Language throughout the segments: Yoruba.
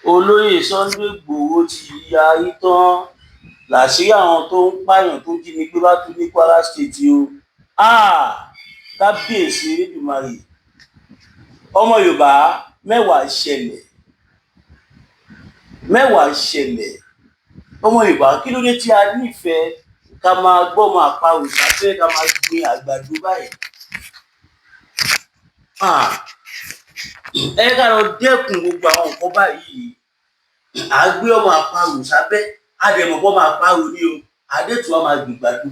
Olóyè Sunday Igboho ti yarí tán láṣìírí àwọn tó ń pààyàn tó jí ni gbé bá tún ní Kwara State o. Kábíyèsí Elédùmarè, ọmọ Yorùbá mẹ́wàá ṣẹlẹ̀ ọmọ Yorùbá kí ló dé tí a nífẹ̀ẹ́ ká máa gbọ́ ọmọ àparò sábẹ́ ká máa gbin àgbàdo báyìí. Ẹ ká lọ dẹ́kun gbogbo àwọn nǹkan báyìí. À gbé ọmọ àparò sábẹ́ àdèmọ̀pọ̀ máa parò ní o àdètò wa máa gbìn gbàdo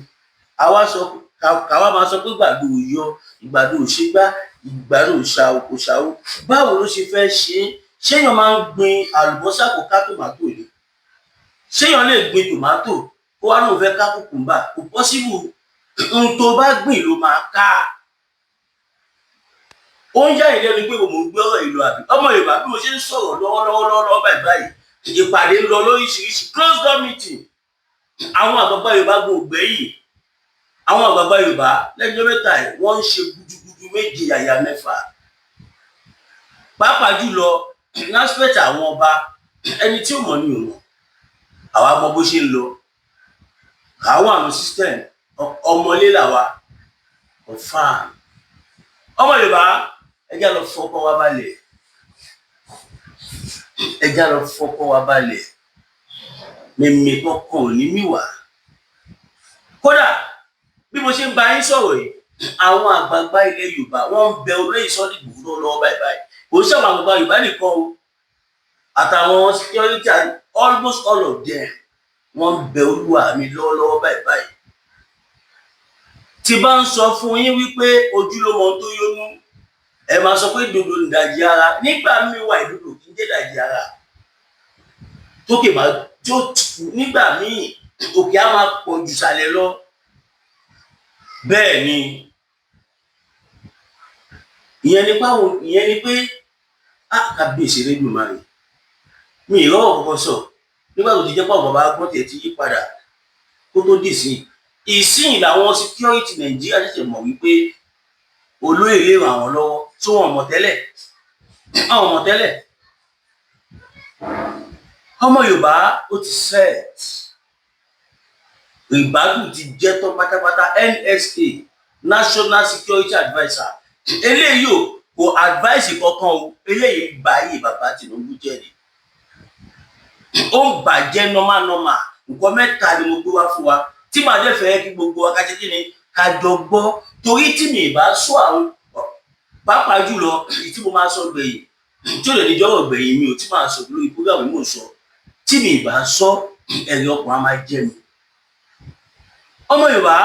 káwa máa sọ pé gbàdo ò yọ ìgbàdo ò ṣe gbá ìgbàdo ò ṣàwó. Báwo ló ṣe fẹ́ ṣe é? Ṣéèyàn máa ń gbin àlùbọ́sà kó ká tòmátò ni? Ṣéèyàn lè gbin tòmátò kó wá lóun fẹ́ ká kùkùmbà? Kò pọ́síbù. Ohun tó bá gbìn ló máa ká. Ó ń yá ìlẹ́nu pé mo ń gbé ọ̀rọ̀ ìlú àbí ọmọ Yorùbá bí mo ṣe ń sọ̀rọ̀ lọ́wọ́lọ́wọ́ báyìí ìpàdé ń lọ lóríṣiríṣi close door meeting. Àwọn àgbààgbà Yorùbá gbọ́ ògbẹ́yìn. Àwọn àgbààgbà Yorùbá lẹ́jọ́ mẹ́ta ẹ̀ wọ́n ń ṣe gudugudu méje yàyà mẹ́fà. Pàápàá jùlọ láspẹ̀tì àwọn ọba ẹni tí ò mọ̀ ní òun. Àwa mọ bó ṣe ń lọ. Àwọn àmì system ọmọlé làwa confam. Ọmọ Yorùbá ẹjá lọ fọkàn wa balẹ̀. Mímí kankan ò ní mìwà. Kódà bí mo ṣe ń bá yín sọ̀rọ̀ yìí àwọn àgbààgbà ilẹ̀ Yorùbá wọ́n ń bẹ Olóyè Sunday Igboho lọ́wọ́ báyìí. Kò sí àwọn àgbààgbà Yorùbá nìkan o àtàwọn security almost all of them wọ́n ń bẹ Olúwa mi lọ́wọ́ báyìí. Tí bá ń sọ fún yín wípé ojúlówó tó yónú ẹ máa sọ pé dòdò ìdajì ara. Nígbà míì wà ìdòdò kí n dé ìdajì ara tókè máa jó nígbà míì òkè á máa pọ̀ jù sàlẹ̀ lọ. Bẹ́ẹ̀ ni ìyẹn ni pé kábíyèsí Elédùmarè mi ìrọ̀rọ̀ kọ́kọ́ sọ nígbà tó ti jẹ́ pé àwọn bàbá gbọ́n tiẹ̀ ti yí padà kó tó dì sí ìsìn làwọn security Nàìjíríà ṣẹ̀ṣẹ̀ mọ̀ wípé olóyè lè ràn àwọn lọ́wọ́ tó wọn mọ̀ tẹ́lẹ̀. Ọmọ Yorùbá ó ti set ìgbádùn ti jẹ́ tán pátápátá. NSA National Security Adviser eléyìí kò advice kankan o eléyìí báyìí bàbá Tinubu jẹ́ ni. Ó ń bàjẹ́ normal nǹkan mẹ́ta ni mo gbé wá fún wa tí màá dẹ̀ fẹ́ kí gbogbo wa ká ṣe kí ni ká jọ gbọ́ torí tí mi ì bá sọ àwọn pàápàá jùlọ èyí tí mo máa sọ gbẹ̀yìn tí ò lè ní jọ́rọ̀ gbẹ̀yìn mi ò tí máa sọ lórí program mi ò sọ tí mi ì bá sọ ẹ̀rí ọkàn á máa jẹ́ mi. Ọmọ Yorùbá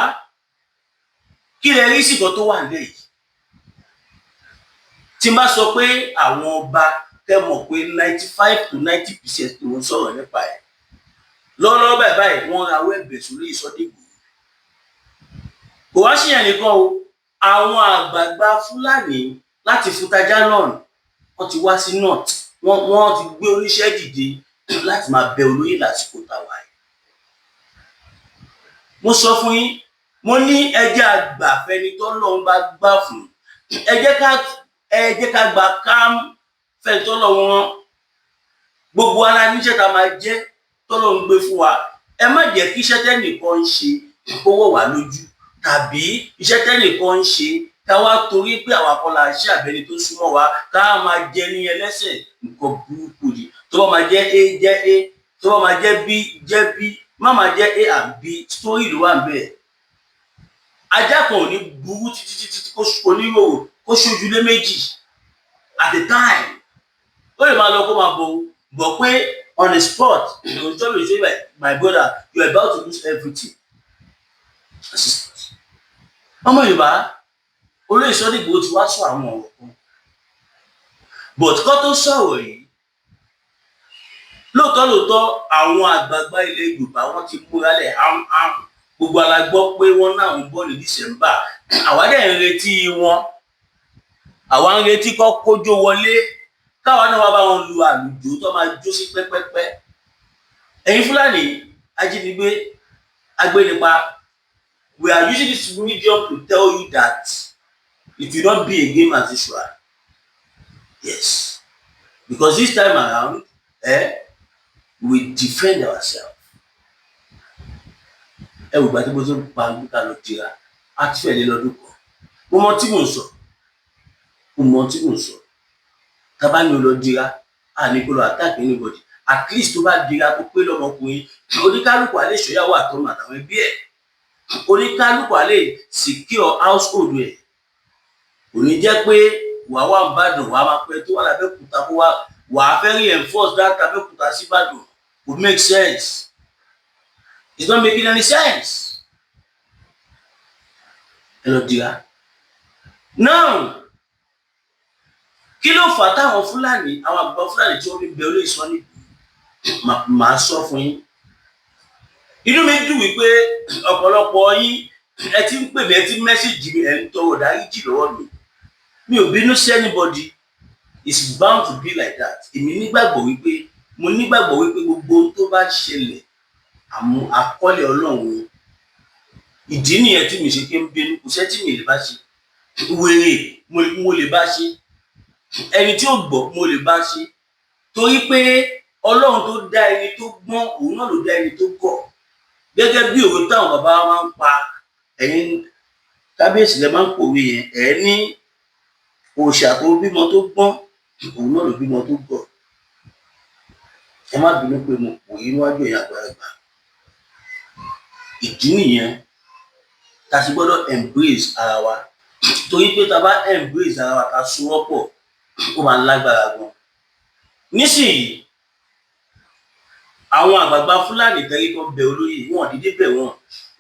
kí lẹ rí sí nǹkan tó wà nílẹ̀ yìí? Tí n bá sọ pé àwọn ọba tẹ́ mọ̀ pé 95 to 90% ni wọ́n sọ̀rọ̀ nípa ẹ̀ lọ́wọ́lọ́wọ́ báyìí wọ́n rawọ́ ẹ̀bẹ̀ sórí Sunday Igboho. Kò wá sí yẹn nìkan o àwọn àgbààgbà Fúlàní láti Fútajá náà wọ́n ti wá sí north wọ́n ti gbé oníṣẹ́ dìde láti máa bẹ olóyè lásìkò tàwa yìí. Mo sọ fún yín mo ní ẹjẹ́ àgbàfẹ́ni tọ́lọ́run bá gbà fún ẹ jẹ́ ká gba kámú fẹ́ tọ́lọ́run wọn gbogbo ara níṣẹ́ tá máa jẹ́ tọ́lọ́run gbé fún wa. Ẹ má jẹ́ kí iṣẹ́ tẹ́nìkan ń ṣe kó wọ̀ wá lójú tàbí iṣẹ́ tẹ́nìkan ń ṣe ká wá torí pé àwa kan la ṣe àbẹ́ni tó súnmọ́ wa ká máa jẹ ní ẹlẹ́sẹ̀ nǹkan burúkú ni. Tó bá máa jẹ́ A jẹ́ A tó bá máa jẹ́ B jẹ́ B má máa jẹ́ A and B story ló wà níbẹ̀. Ajá kan ò ní burú títí kó oníròrò kó ṣojúlé méjì at the time. Ó lè máa lọ kó máa bọ̀ pé on the spot you tell me say my brother you are about to lose everything. Ọmọ Yorùbá Olóyè Sunday Igboho ti wá sọ àwọn ọ̀rọ̀ kan but kó tó sọ̀rọ̀ yìí lóòótọ́ àwọn àgbààgbà ilẹ̀ Yorùbá wọ́n ti múra lẹ̀ gbogbo alágbọ́ pé wọ́n náà ń bọ̀ ní December. Àwa dẹ̀ ń retí wọn àwa ń retí kó kójó wọlé káwa náà wá bá wọn lu àlùjò tó máa jó sí pẹ́pẹ́pẹ́. Ẹ̀yin Fúlàní ajínigbé agbénipa we are using this medium to tell you that it will not be a game as usual. Yes, because this time around we defend ourselves. Ẹ wò gbà tí mo tó ń pa gbígbà lọ dira á ti fẹ́ lé lọ́dún kan. Mo mọ tí mò ń sọ. Tá bá ní o lọ dira, a ní kó lọ attack anybody. At least tó bá dira tó pé lọ́mọkùnrin, oníkálùkù á lè ṣọ́yàwó àtọmọ àtàwọn ẹbí ẹ̀. Oníkálùkù á lè secure household ẹ̀. Kò ní jẹ́ pé wàá wà Ìbàdàn, wàá máa pẹ́ tó wà l'Abẹ́òkúta kó wàá fẹ́ reinforce that Abẹ́òkúta sí Ìbàdàn. Would make sense. It's not making any sense. Ẹ lọ dira. Now, kí ló fà táwọn Fúlàní, àwọn àgbà Fúlàní tí wọ́n fi bẹ Olóyè Sunday Igboho máa sọ fún yín. Inú mi dùn wípé ọ̀pọ̀lọpọ̀ yín ẹ ti ń pè mí, ẹ ti ń mẹ́sẹ̀jì mi, ẹ ń tọrọ ìdáríjì lọ́wọ́ mi. Mi ò bínú sí anybody. It's bound to be like that. Èmi nígbàgbọ́ wípé gbogbo ohun tó bá ṣẹlẹ̀ àkọọ́lẹ̀ Ọlọ́run ni. Ìdí nìyẹn tí mi ṣe kí n bínú, kò sẹ́ tí mi lè bá ṣe. Wèrè mo lè bá ṣe. Ẹni tí ò gbọ́ mo lè bá ṣe. Torí pé Ọlọ́run tó dá ẹni tó gbọ́n, òun náà ló dá ẹni tó gọ̀. Gẹ́gẹ́ bí òwe táwọn bàbá wa máa ń pa, ẹ̀yin kábíyèsí lẹ máa ń pòwe yẹn, ẹ̀ ní òòṣà tó bímọ tó gbọ́n, òun náà ló bímọ tó gọ̀. Ẹ má bínú pé mo pò yín níwájú ẹ̀yin àgbàlagbà. Ìdí nìyẹn tá a sì gbọ́dọ̀ embrace ara wa. Torí pé tá a bá embrace ara wa, tá a sowọ́pọ̀, ó máa ń lágbára gan. Nísìnyí, àwọn àgbààgbà Fúlàní tẹ́lẹ̀ tó bẹ olóyè, wọn dídé bẹ̀ wọ́n.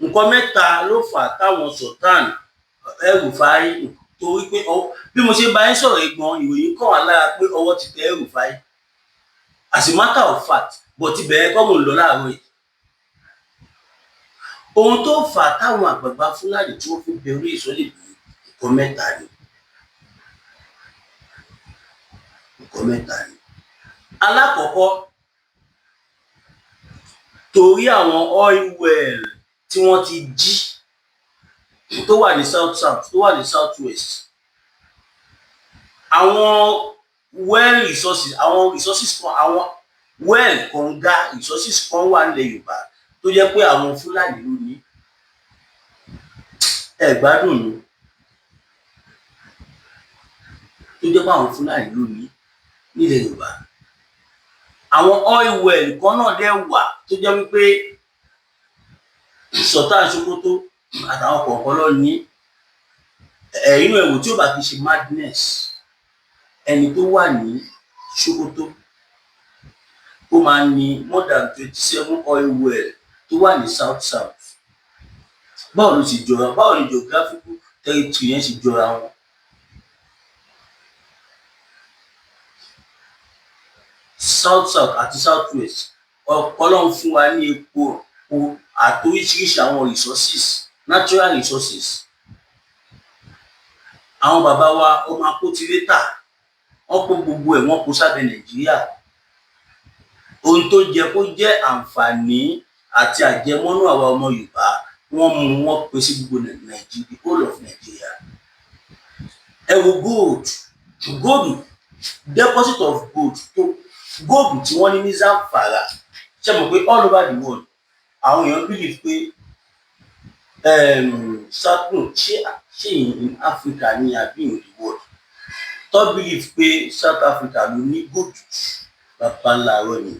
Nǹkan mẹ́ta ló fà táwọn Sultan El-Rufai, torí pé bí mo ṣe bá yín sọ̀rọ̀ ìgbọ̀n ìròyìn kàn wá lára pé ọwọ́ ti tẹ El-Rufai. As a matter of fact, but ibẹ̀ kọ́ mo ń lọ láàárọ̀ yìí. Ohun tó fà táwọn àgbààgbà Fúlàní tí wọ́n fi bẹ Olóyè Sunday Igboho, nǹkan mẹ́ta ni. Alákọ̀ọ́kọ́, torí àwọn oil well tí wọ́n ti jí tó wà ní south tó wà ní south west. Àwọn well resources, àwọn resources kan, àwọn well kànga resources kan wà nílẹ̀ Yorùbá tó jẹ́ pé àwọn Fúlàní ló ní. Ẹ gbádùn mi. Tó jẹ́ pé àwọn Fúlàní ló ní nílẹ̀ Yorùbá. Àwọn oil well kan náà dẹ̀ wà tó jẹ́ wípé Sultan Sokoto àtàwọn kọ̀ọ̀kan lọ ní. Inú ẹ̀wò tí ó bá ti ṣe madness, ẹni tó wà ní Sokoto ó máa ní more than 27 oil well tó wà ní south. Báwo ló ti jọra? Báwo ni geographical territory yẹn ṣe jọra wọn? South àti south west, Ọlọ́run fún wa ní epo àti oríṣiríṣi àwọn resources, natural resources. Àwọn bàbá wa ọmọ akótilétà, wọ́n kó gbogbo ẹ̀, wọ́n kó sábẹ́ Nàìjíríà. Ohun tó jẹ́ kó jẹ́ àǹfààní àti àjẹmọ́nú àwa ọmọ Yorùbá, wọ́n mú wọn pín sí gbogbo Nàìjíríà, the whole of Nigeria. Ẹ wo gold, deposit of gold tí wọ́n ní ní Zamfara. Ṣé mo pé all over the world àwọn èèyàn believe pé ṣé in Africa ní àbí in the world tó believe pé South Africa ló ní gold bàbá ńláàárọ̀ ni.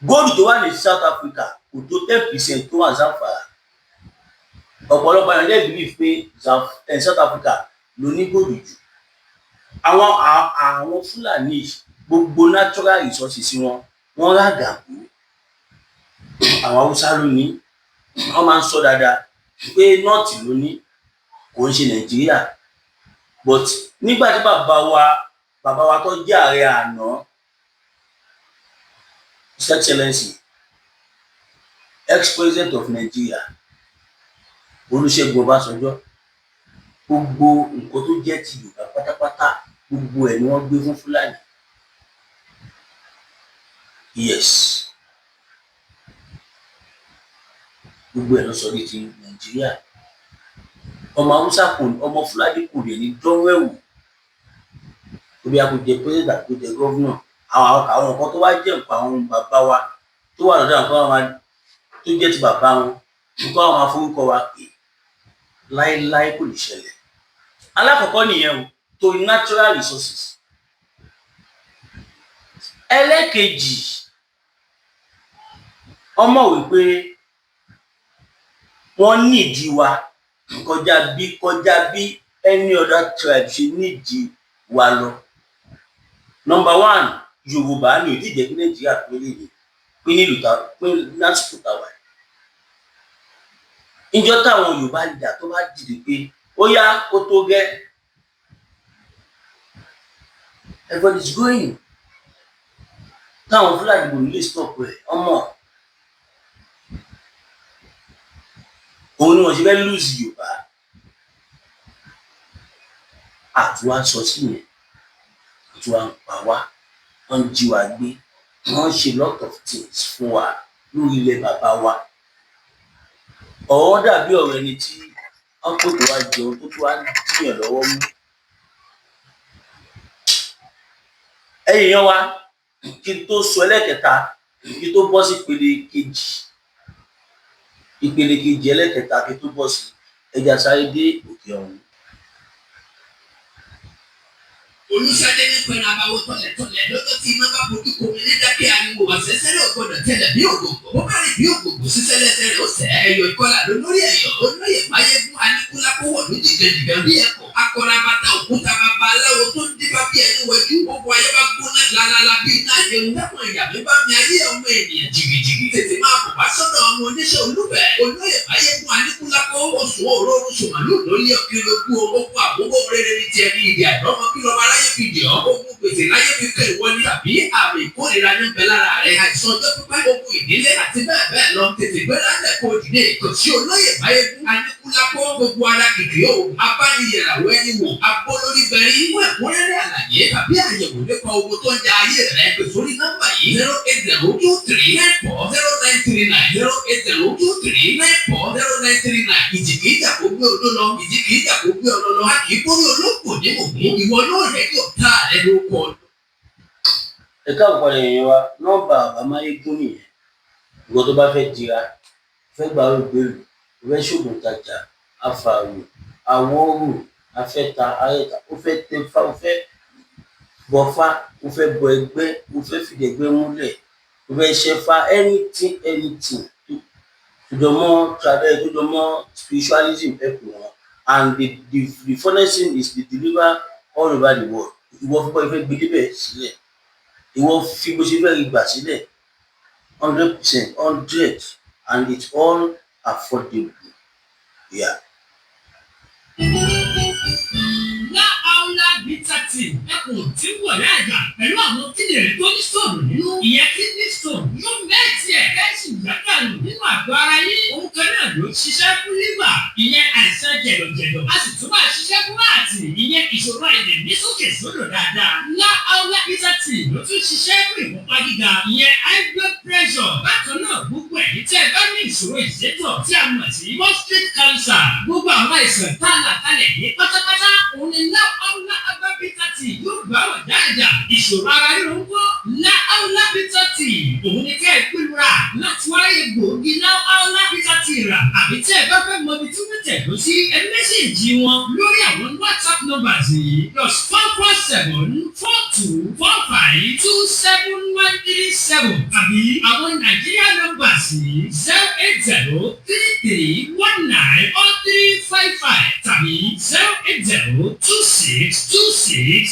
Gold tó wà ní South Africa kò tó 10% tó wà Zamfara. Ọ̀pọ̀lọpọ̀ èèyàn dẹ̀ believe pé South Africa ló ní gold jù. Àwọn Fúlàní gbogbo natural resources wọ́n rágàbó. Àwọn Haúsá ló ní. Wọ́n máa ń sọ dáadáa pé north ló ní, kò ń ṣe Nàìjíríà. But nígbà tí bàbá wa tó jẹ́ ààrẹ àná, His Excellency ex-president of Nigeria Olúṣẹ́gun Ọbásanjọ́, gbogbo nǹkan tó jẹ́ ti Yorùbá pátápátá, gbogbo ẹ̀ ni wọ́n gbé fún Fúlàní. Yes. Gbogbo ẹ̀ ló sọ ní ti Nàìjíríà. Ọmọ Haúsá ọmọ Fúlàní kò lè ní dánwò ẹ̀wò. Ó bí a kò jẹ president, kò jẹ governor, àwọn nǹkan tó wá jẹ́ nǹkan àwọn bàbá wa tó wà lọ́dọ̀ nǹkan àwọn tó jẹ́ ti bàbá wọn nǹkan àwọn afọwọ́kọ wa pè láéláé kò lè ṣẹlẹ̀. Alákọ̀ọ́kọ́ nìyẹn o, to natural resources. Ẹlẹ́kejì, ọmọ wípé wọ́n nídìí wa kọjá bí any other tribe ṣe nídìí wa lọ. Number one, Yorùbá ni ò tí jẹ́ kí Nàìjíríà pín lásìkò táwa. Níjọ́ táwọn Yorùbá leader tó bá dìde pé ó yá ó tó gẹ́, everybody is going. Táwọn Fúlàní kò ní lè stop ẹ̀ ọmọ. Òun ni wọ́n ṣe fẹ́ lose Yorùbá. Àtúwá sọ sí yẹn, àtúwá ń pa wá, wọ́n ń jí wa gbé, wọ́n ṣe lot of things fún wa lórí ilẹ̀ bàbá wa. Ọ̀rọ̀ dàbí ọ̀rọ̀ ẹni tí wọ́n pè tó wá jẹun tó wá dìyàn lọ́wọ́ mú. Ẹ̀yin wa, kí n tó sọ ẹlẹ́kẹta, kí n tó bọ́ sí ìpele kejì ẹlẹ́kẹta kí n tó bọ́ sí ẹja sáré dé òkè ọ̀hún. Olùsàdé ní pẹ̀lú àbáwọ̀ tọ̀lẹ̀tọ̀lẹ̀ lọ́jọ́ tí iná bá bojú komi ní dákẹ́ ariwo àṣẹṣẹ́rẹ́ ògbọ́dọ̀ tẹ̀lẹ̀ bí ògògbò. Bó bá rí bí ògògbò sísẹ́lẹ́sẹ́ rẹ̀ ó sẹ́ ẹ̀yọ̀ ìkọlà lórí ẹ̀yọ̀ olóyè máyégún aníkúlákówọ̀ ló dìgbẹ̀dìgbẹ̀ bí ẹ̀kọ́. Akọrabata òkúta bàbá aláwo tó ń dífá bí ẹni wẹ̀jú gbogbo ayé bá gbóná lálálá bí iná àyẹ̀wò dákun ìyàmí bá mi ayé ọmọ ènìyàn jìgìjìgì. Tètè máa bọ̀ wá sọ́dọ̀ ọmọ oníṣẹ́ olúfẹ̀ olóyè máyégún aníkúlákó oṣù òróró ṣòmàlú lórí ọkìlógún owó fún àbúrò rere ní tiẹ̀ ní ìdí àdọ́mọ kí lọ́mọ aláyé fi dì ọ́ ogun gbèsè láyé fi kẹ́ ìwọ ní tàbí àmì ìkórìíra ní bẹ lára rẹ̀ àìsàn ọjọ́ pípẹ́ ogun ìdílé àti bẹ́ẹ̀ bẹ́ẹ̀ lọ tètè gbéra lẹ̀ kó dìde kò sí olóyè máyégún aníkúlákó gbogbo ara kìkì o abániyẹ̀ràwọ̀ ẹni wò abolórí bẹ̀rẹ̀ ìwé ẹ̀kúnrẹ́rẹ́ àlàyé tàbí àyẹ̀wò nípa ogun tó ń ja ayé rẹ̀ pè sórí nọ́mbà yìí 08023940939 08023940939 ìjì kìí jà kó gbé odó lọ ìjì kìí jà kó gbé ọlọ lọ a kìí kórè olóko ní ògún ìwọ náà rẹ̀ yóò tá rẹ̀ ló kọ. Ẹ káàbọ̀ padà èèyàn wa, nọ́mbà bàbá máyégún nìyẹn. Ìwọ tó bá fẹ́ jira, fẹ́ gba ògbèrú, fẹ́ ṣògùn tajà, afààrò, àwọ̀rò, afẹ́ta, ayẹta, ó fẹ́ tẹ̀fá, ó fẹ́ bọ̀fá, ó fẹ́ bọ ẹgbẹ́, ó fẹ́ fìdẹ̀gbẹ́ múlẹ̀, ó fẹ́ ṣẹfá, anything to the more travel, to the more spiritualism people wọn. And the funnest thing is they deliver all over the world. Ìwọ fún bọ́ ìfẹ́ gbé débẹ̀ sílẹ̀, ìwọ fi bó ṣe fẹ́ rí gbà sílẹ̀ 100%, 100, and it's all affordable. Yeah. Bitati ẹkùn tí wọ̀lẹ́ àgbà pẹ̀lú àwọn kíndìnrín tó ní stone nínú ìyẹn kidney stone yóò mẹ́ẹ̀tì ẹ̀ kẹ́sì ìgbàgbọ́nù nínú àgọ́ ara yín. Òun kan náà ló ṣiṣẹ́ fún liver ìyẹn àìsàn jẹ̀dọ̀jẹ̀dọ̀ a sì tún máa ṣiṣẹ́ fún láàtì ìyẹn ìṣòro ẹ̀jẹ̀ ní sókè sódò dáadáa. Láàlá Bitati ló tún ṣiṣẹ́ fún ìfúnpá gíga ìyẹn high blood pressure. Bákan náà gbogbo ẹ̀yin tẹ́ ẹ bá ní ìṣòro ìṣètò tí a mọ̀ sí prostate cancer gbogbo àwọn àìsàn tálàtálẹ̀ ní pátápátá òun ni Láàlá Bitati yóò gbà wọ̀ dáadáa. Ìṣòro ara ríro ń kọ́ Láàlá Bitati òun ni kẹ́ ẹ pínlura láti wáyé egbòogi Láàlá Bitati rà àbí tí ẹ bá fẹ́ mọ ibi tí wọ́n tẹ̀dó sí ẹ mẹ́sẹ̀jì wọn lórí àwọn WhatsApp numbers yìí +44742527137 tàbí àwọn Nàìjíríà numbers yìí 08033190355 tàbí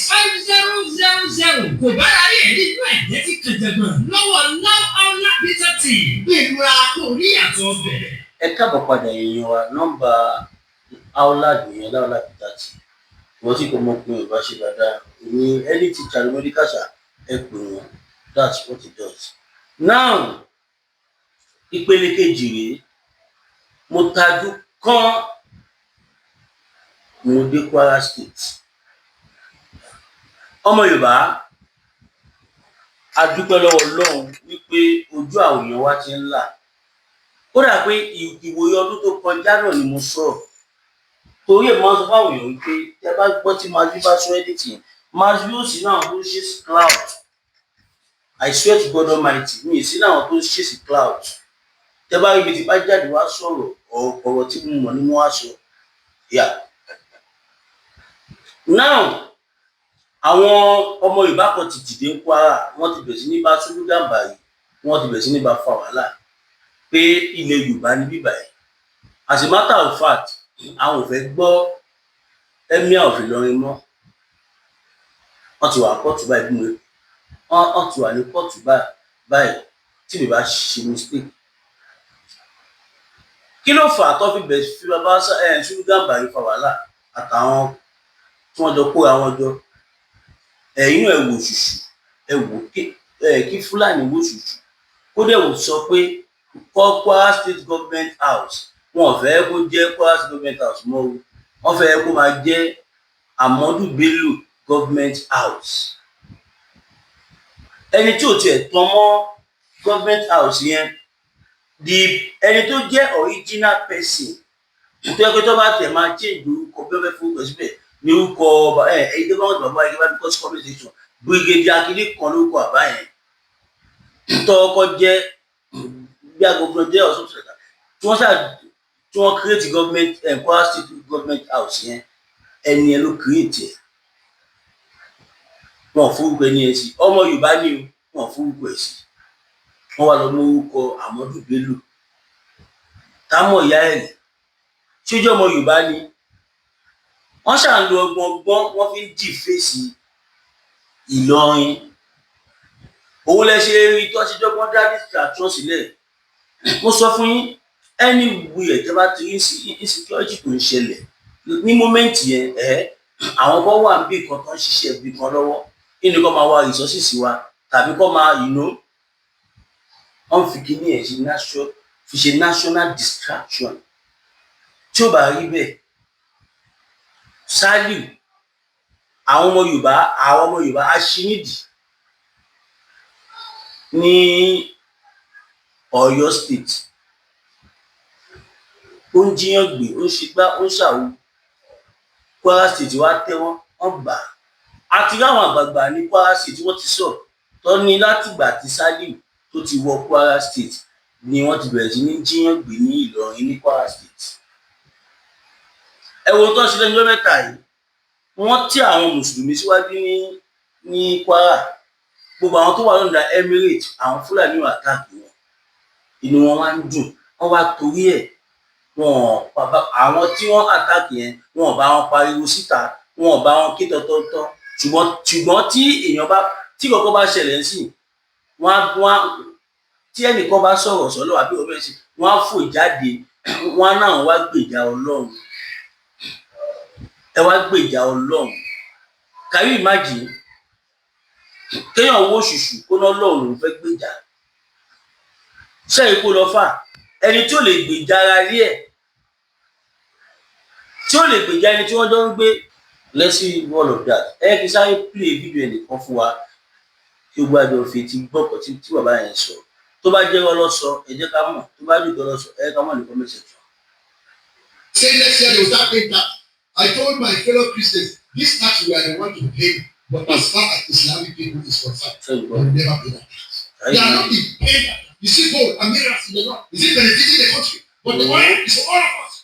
08026265000 kò bá rárí ẹ̀rí inú ẹ̀jẹ̀ tí kẹjẹgbọ̀n lọ́wọ́ Láàlá Bitati gbẹ̀dúrà lórí àtọ̀ bẹ̀rẹ̀. Ẹ káàbọ̀ padà èèyàn wa, nọ́mbà Láàlá nìyẹn, Láàlá Bitati. Wọ́n tí kò mọ̀ pé Yorùbá ṣe dáadáa ní ẹni tí channel medical ṣá ẹ pè wọ́n, that's what it does. Now ìpele kejì rèé, mo tajú kán mo dé Kwara State. Ọmọ Yorùbá a dúpẹ́ lọ́wọ́ Ọlọ́run wípé ojú àwọn èèyàn wa ti ń là. Ó dà pé ìwòye ọdún tó kọjá náà ni mo sọ̀rọ̀ torí ẹ̀ máa sọ fáwọn èèyàn wípé tẹ bá gbọ́ tí Masbi bá sọ anything, Masbi ó sì náà bullshit cloud I swear to God Almighty mi sí láwọn tó ń ṣèṣì cloud tẹ bá rí ibi tí bá jáde wá sọ̀rọ̀ ọ̀rọ̀ tí mo mọ̀ ni mo wá sọ yeah. Now àwọn ọmọ Yorùbá kan ti dìde ń Kwara wọ́n ti bẹ̀rẹ̀ sí ní bá Sùúrù Jàmbá yìí wọ́n ti bẹ̀rẹ̀ sí ní bá fa wàhálà pé ilẹ̀ Yorùbá ní bíbá yìí as a matter of fact àwọn ò fẹ́ gbọ́ Emir of Ìlọrin mọ́ wọ́n ti wà kóòtù báyìí bí wọ́n ti wà ní kóòtù báyìí tí mi bá ṣe mistake. Kí ló fà á tó fi bẹ̀rẹ̀ fi bàbá Sùúrù Jàmbá yìí fa wàhálà àtàwọn tí wọ́n jọ kó àwọn jọ ẹ̀yìn ẹ̀ wò ṣùṣù ẹ̀ wò kí Fúlàní wò ṣùṣù kó dẹ̀ wò sọ pé Kwara State Government House wọn ò fẹ́ kó jẹ́ Kwara State Government House mọ́ o wọ́n fẹ́ kó máa jẹ́ Ahmadu Bello Government House. Ẹni tí ò tiẹ̀ tán mọ́ Government House yẹn ẹni tó jẹ́ original person tó yẹ kó tó bá tẹ̀ máa change orúkọ bí wọ́n fẹ́ fún orúkọ síbẹ̀ ní orúkọ èyí tó bá wọn bàbá yẹn bá ní cost compensation brigadier akíní kan lórúkọ àbá yẹn tó kọ́ jẹ́ bí agogo jẹ́ ọ̀sán tó ṣẹ̀dá tí wọ́n create government Kwara State Government House yẹn ẹni ẹ ló create ẹ̀ wọn ò forúkọ ẹni ẹ sí ọmọ Yorùbá ni o wọn ò forúkọ ẹ sí wọn wà lọ mú orúkọ Ahmadu Bello támọ̀ ìyá ẹ̀ ṣójú ọmọ Yorùbá ni wọ́n ṣà ń lo ọgbọ́n wọ́n fi ń dì fèsì Ìlọrin òun lẹ ṣe rí tó ṣe dọ́gbọ́n dá distraction sílẹ̀. Mo sọ fún yín anywhere tẹ́ bá ti rí insecurity tó ń ṣẹlẹ̀ ní moment yẹn àwọn kan wà níbi kan tó ń ṣiṣẹ́ ibi kan lọ́wọ́ kí ni kó máa wá resources wa tàbí kó máa wọ́n fi kíní ẹ̀ ṣe national distraction tí ó bá rí bẹ́ẹ̀ ṣáàlì àwọn ọmọ Yorùbá aṣínídìí ní Ọ̀yọ́ state ó ń jiyàn gbé ó ń ṣègbà ó ń ṣàwò Kwara state wá tẹ́wọ́n wọ́n gbà á ti ráwọn àgbààgbà ní Kwara state wọ́n ti sọ tó ní látìgbà tí Saliu tó ti wọ Kwara state ni wọ́n ti bẹ̀rẹ̀ sí ní jiyàn gbé ní Ìlọrin ní Kwara state. Ẹ wo tó ń ṣe lẹ́jọ́ mẹ́ta yìí wọ́n tí àwọn mùsùlùmí síwájú ní Kwara gbogbo àwọn tó wà lọ́dà Emirates àwọn Fúlàní wà káàkiri inú wọn wá ń dùn wọ́n wá torí ẹ̀ àwọn tí wọ́n àtàkì yẹn wọn ò bá wọn pariwo síta wọn ò bá wọn ké tọ́tọ́tọ́ ṣùgbọ́n tí èèyàn bá tí kọ̀ọ̀kan bá ṣẹlẹ̀ sí tí ẹnìkan bá sọ̀rọ̀ sọ́lọ́ àbí ọbẹ̀ sí wọ́n á fò jáde wọ́n náà wá gbèjà Ọlọ́run ẹ wá gbèjà Ọlọ́run can you imagine kéèyàn owó ṣùṣù kó ná Ọlọ́run ló fẹ́ gbèjà ṣẹ́yìn kó lọ fà ẹni tí ó lè gbèjà ara rí ẹ̀ tí ó lè gbèjà ẹni tí wọ́n jọ ń gbé let's see all of that kí sáré play video ẹnìkan fún wa kí o gbàdọ̀ fi ti gbọ́kọ̀ tí bàbá yẹn sọ tó bá jẹ́ wọn lọ sọ ẹ jẹ́ ká mọ̀ tó bá dùn tó lọ sọ ẹ ká mọ̀ ní comment section. Say next year they will start paying tax. I told my fellow Christians this tax we are the one to pay but as far as Islamic people is concerned they will never pay that tax. They are not being paid that tax. You see gold and minerals in the north is it benefiting the country but the oil is for all of us.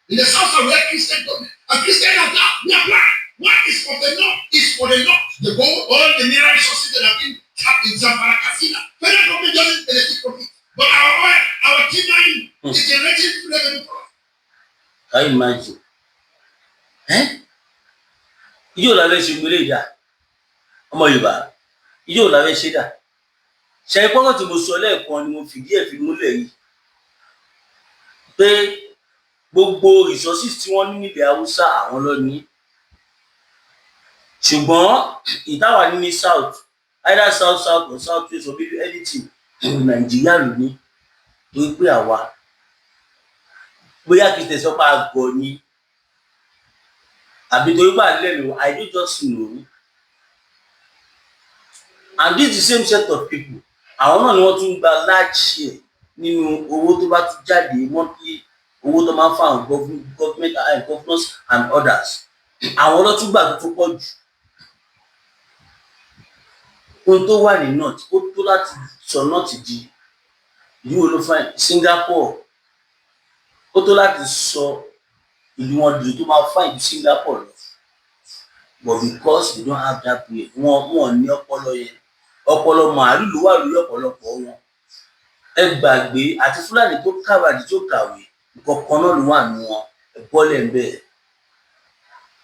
In the south we are Christian government and Christian are down we are black. What is for the north is for the north. The gold, all the mineral resources that have been tapped in Jamba Casino. Federal government doesn't benefit from it. But our oil, our tea mining is generating revenue for us. Can you imagine? Ijó la fẹ́ ṣe gbélé ìdá ọmọ Yorùbá ijó la fẹ́ ṣe dà ṣe ìpọ́nrọ̀ tí mo sọ lẹ́ẹ̀kan ni mo fìdí ẹ̀ fi múlẹ̀ yìí pé gbogbo resources tí wọ́n ní nílẹ̀ Haúsá àwọn ló ní ṣùgbọ́n ìtawà ní south either south or south west or maybe anything Nàìjíríà ló ní torí pé àwa bóyá kì í tẹ̀sán pa àgọ́ ni àbí torí pé àlẹ́nu I don't just know and this the same set of people àwọn náà ni wọ́n tún gba large share nínú owó tó bá tún jáde monthly owó tó máa ń fáwọn government governors and others àwọn ló tún gbà tó pọ̀ jù ohun tó wà ní north ó tó láti sọ north di ìlú wo ló fine Singapore ó tó láti sọ ìlú wọn di tó máa fine ju Singapore lọ but because they don't have that way wọn ní ọpọlọ yẹn ọpọlọ màálù ló wà lórí ọ̀pọ̀lọpọ̀ wọn ẹ gbàgbé àti Fúlàní tó kàwé àti tó kàwé nǹkan kan náà ló wà nù wọn ẹ bọ́lẹ̀ ń bẹ́ẹ̀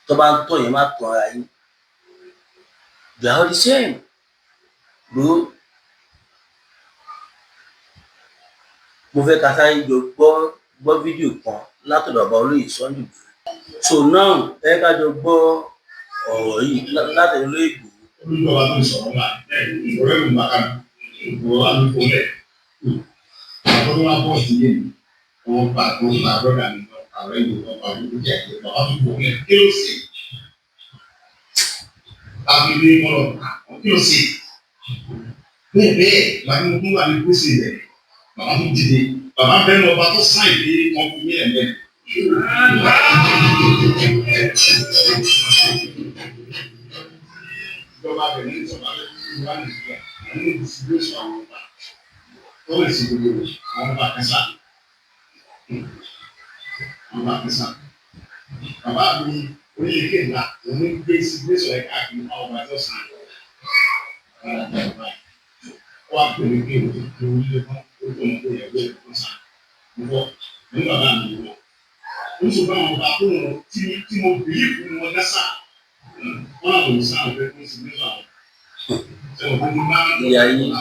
tó bá ń tọ̀ yẹn má tọ̀ ara yín they are all the same bro. Mo fẹ́ ká sáré jọ gbọ́ fídíò kan látọ̀dọ̀ bàbá olóyè Sunday Igboho so now ẹ ká jọ gbọ́ ọ̀rọ̀ yìí látọ̀dọ̀ Olóyè Igboho. Olùdókòwò tó sọ̀rọ̀ wà ìgbọ̀rẹ́ mi bàkà ìgbọ̀rọ̀ wà ló fọlẹ̀ àwọn wà bọ̀ sí yé mi wọ́n bá brọ́dà mi lọ àwọn ìlú wọn bá wọ́n jẹ́ ìgbọ̀rọ̀ bàbá tó fọlẹ̀ kí ló ṣe àbílẹ̀ mọ́lọ̀ kí ló ṣe bẹ́ẹ̀ làwọn ọmọ wà ní gbèsè rẹ̀ bàbá tó dìde bàbá bẹ́ẹ̀ lọ bá tó sáì dé wọn fún yẹn bẹ́ẹ̀. Ìjọba bẹ̀rẹ̀ ní ìjọba ìwà Nàìjíríà ní distribution àwọn ọba tó lè ṣe gbogbo àwọn ọba kẹsà bàbá mi onílé kéńgà òun ń gbé distribution ẹ̀ káàkiri àwọn ọba tó sàn wọ́n á pèlè pé òun tó orílẹ̀ fún ojú ọmọ tó yẹ kó yẹ kó sàn nígbà ní bàbá mi wọ̀ ó sọ fún àwọn ọba tó wọn tí mo bìí fún wọn dásà wọn àwọn òṣìṣẹ́ àwọn ọ̀fẹ́ fún distribution àwọn ìyá yín.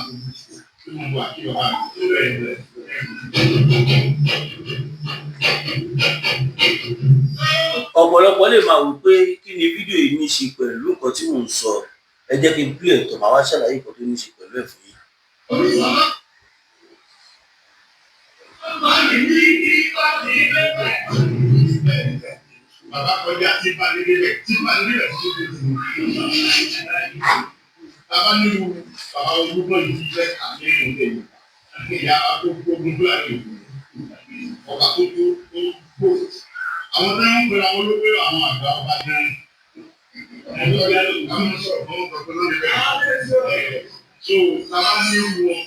Ọ̀pọ̀lọpọ̀ lè máa wò pé kí ni fídíò yìí ní í ṣe pẹ̀lú nǹkan tí mò ń sọ ẹ jẹ́ kí n play ẹ̀tọ́ màá wá ṣàlàyé nǹkan tó ní í ṣe pẹ̀lú ẹ̀ fún yín. Bàbá kọjá tí bá ní débẹ̀ tó dé tì bàbá nínú bàbá olúgbọ́n yìí jẹ́ àmì ìrìnlẹ̀ yìí ìyá gbogbo fúlàní ọba tó gbó àwọn tó ń pè àwọn olóògbé àwọn àgbà ọba ní ẹgbẹ́ ọ̀gá àwọn sọ̀rọ̀ fún ọkọ̀ tó lórí bẹ́ẹ̀ so bàbá ní ewu wọn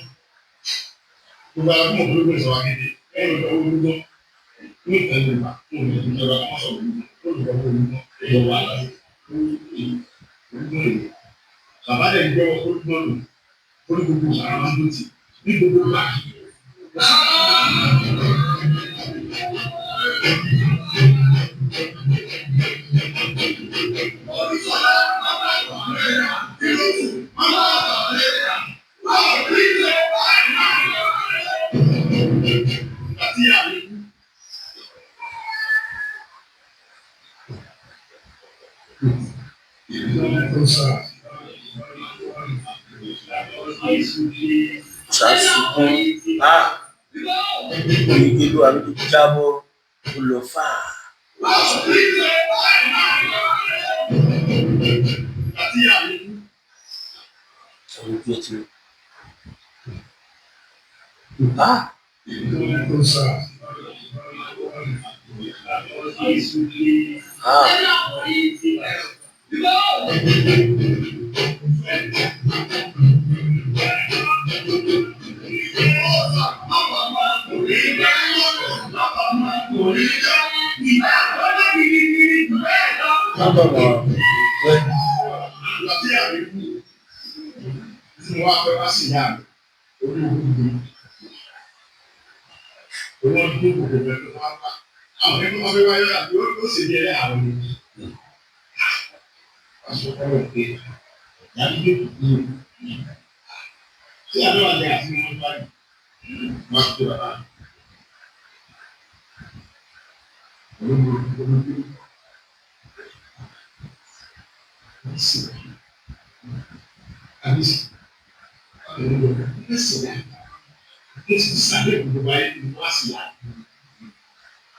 gbogbo àwọn ọmọ olóògbé sọ̀rọ̀ akéde ẹ̀yìn ìjọba olúgbọ́n ní ìtẹ́lẹ̀ ìgbà fún ìjọba wọn sọ̀rọ̀ olùgbọ́n olùgbọ́n ìjọba olùgbọ́n ìlú bàbá dẹ̀ ń gbọ́ olùgbọ́n lò olùgbogbo àwọn ọmọdé ti ní gbogbo gbà. Ṣàṣùkún onígbèlú àbí jábọ́ ó lọ fà á.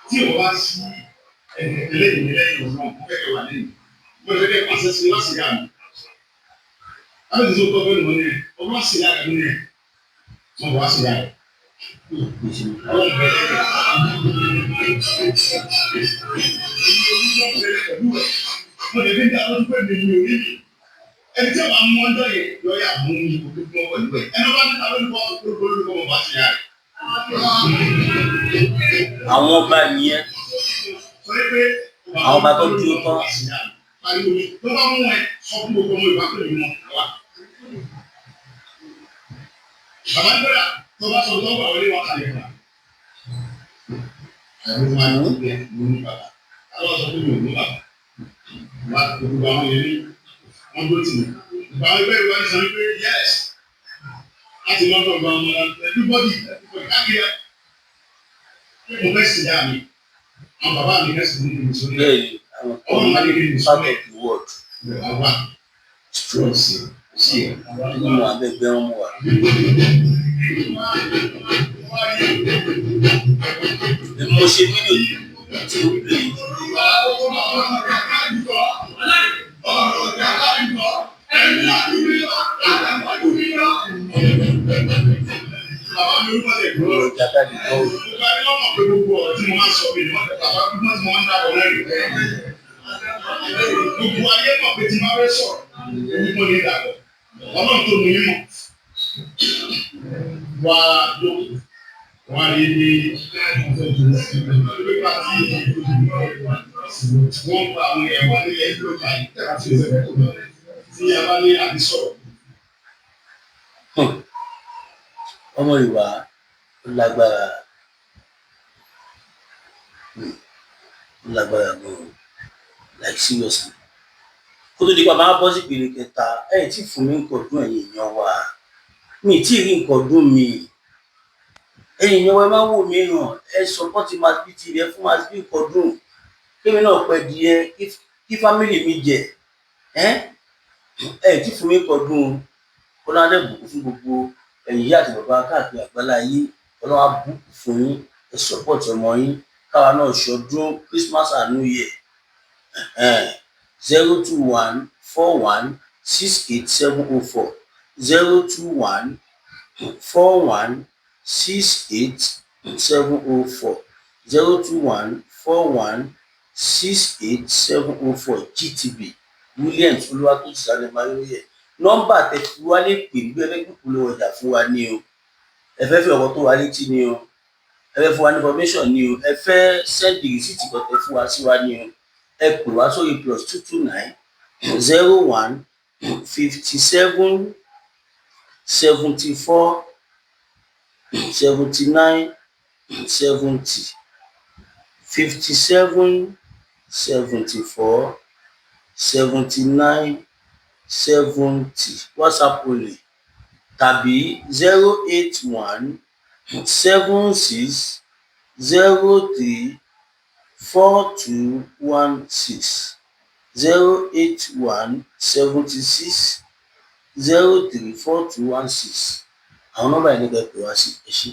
Tí o wá sí ẹlẹ́yìn ọ̀nà ọ̀fẹ́ wà lẹ́yìn, mo lè fẹ́ pàṣẹ sí wá sí yá mi. Àwọn ìdíje tó fẹ́ lò ní ẹ̀, ọmọ wá sí yá mi ní ẹ̀, wọ́n wá sí yá mi. Mo lè fi ń dá lọ́dún pé mi ò rí mi. ẹni tí a máa mú ọjọ́ yẹn yọ yà mú mi kó tó fún ọwọ́ ìwé ẹni bá ní ta lórúkọ olórúkọ ọmọ bá ti yá rẹ̀. Àwọn ọba nìyẹn. Sọ pé Àwọn ọba tó dúró tán. Pariwo ni tó bá mú ẹ sọ fún gbogbo ọmọ ìwà pẹ̀lú ìmọ̀ àwa. Bàbá ń bẹ̀rẹ̀ tó bá sọ tó bá wọlé wọn kàlẹ́ fún wa. Àyẹ̀wò máa ń tẹ̀ mú ní bàbá. Àwọn sọ fún mi ò ní bàbá. Wà á gbogbo àwọn yẹn ní wọ́n gbó tì mí. Bàbá ń bẹ̀rẹ̀ wá ní sọ pé yẹ́s. Láti máa bọ̀ bá ọmọ náà everybody káàkiri ẹ̀. Mo fẹ́ sìn yá mi. Àwọn bàbá mi fẹ́ sìn ní ìlú sórí. Bẹ́ẹ̀ni, àwọn ọmọ mi part of the world. Àwa strong sí ẹ̀. Nínú abẹ́gbẹ́ wọn wà. Mo ṣe fídíò tí ó pè é. Jàkadì kan. Gbogbo ayé mọ̀ pé tí máa fẹ́ sọ̀rọ̀ orúkọ ní ìdàgbọ̀ ọlọ́run tó ní mímọ̀ wá lókè wá rí ní pípa tí wọ́n gba àwọn ẹ̀wà nílẹ̀ ìlú ọjà àti ìṣẹ̀lẹ̀ tó lọ tí a bá ní àdìsọ̀rọ̀. Ọmọ ìwà lágbára gan-an, like seriously. Kó tó di pa máa bọ́ sí ìpele kẹta, ẹ̀ tí fún mi nǹkan ọdún ẹ̀yin èèyàn wa, mi tí ì rí nǹkan ọdún mi. Ẹ̀yin èèyàn wa ẹ máa wò mí ràn, ẹ support Mass B TV, ẹ fún Mass B nǹkan ọdún. Kémi náà pẹ́ díẹ̀ kí fámìlì mi jẹ. Ẹ̀ tí fún mi nǹkan ọdún, Ọlọ́run á dẹ̀ bùkún fún gbogbo ẹ̀yin ìyá àti bàbá káàkiri àgbáláyé. Ọlọ́run á bùkún fún yín, ẹ support ọmọ yín, káwa náà ṣọdún Christmas and New Year. 02141687040 02141687040 02141687040 GTB Williams Olúwatósìn Sare Mayoye. Nọ́mbà tẹ́ fi wá lè pè nígbà ẹgbẹ́ ìpolówó ọjà fún wa ní o. Ẹ fẹ́ fi ọ̀rọ̀ tó wá létí ní o. Ẹ fẹ́ fún wa ní information ní o. Ẹ fẹ́ send receipt kan tẹ́ fún wa sí wa ní o. Ẹ pè wá sórí +229 01 57 74 79 70 57 74 79 70 WhatsApp only tàbí 081 76 03 4216 081 76 03 4216. Àwọn nọ́mbà yẹn ní kẹ́ pè wá sí ẹ ṣé.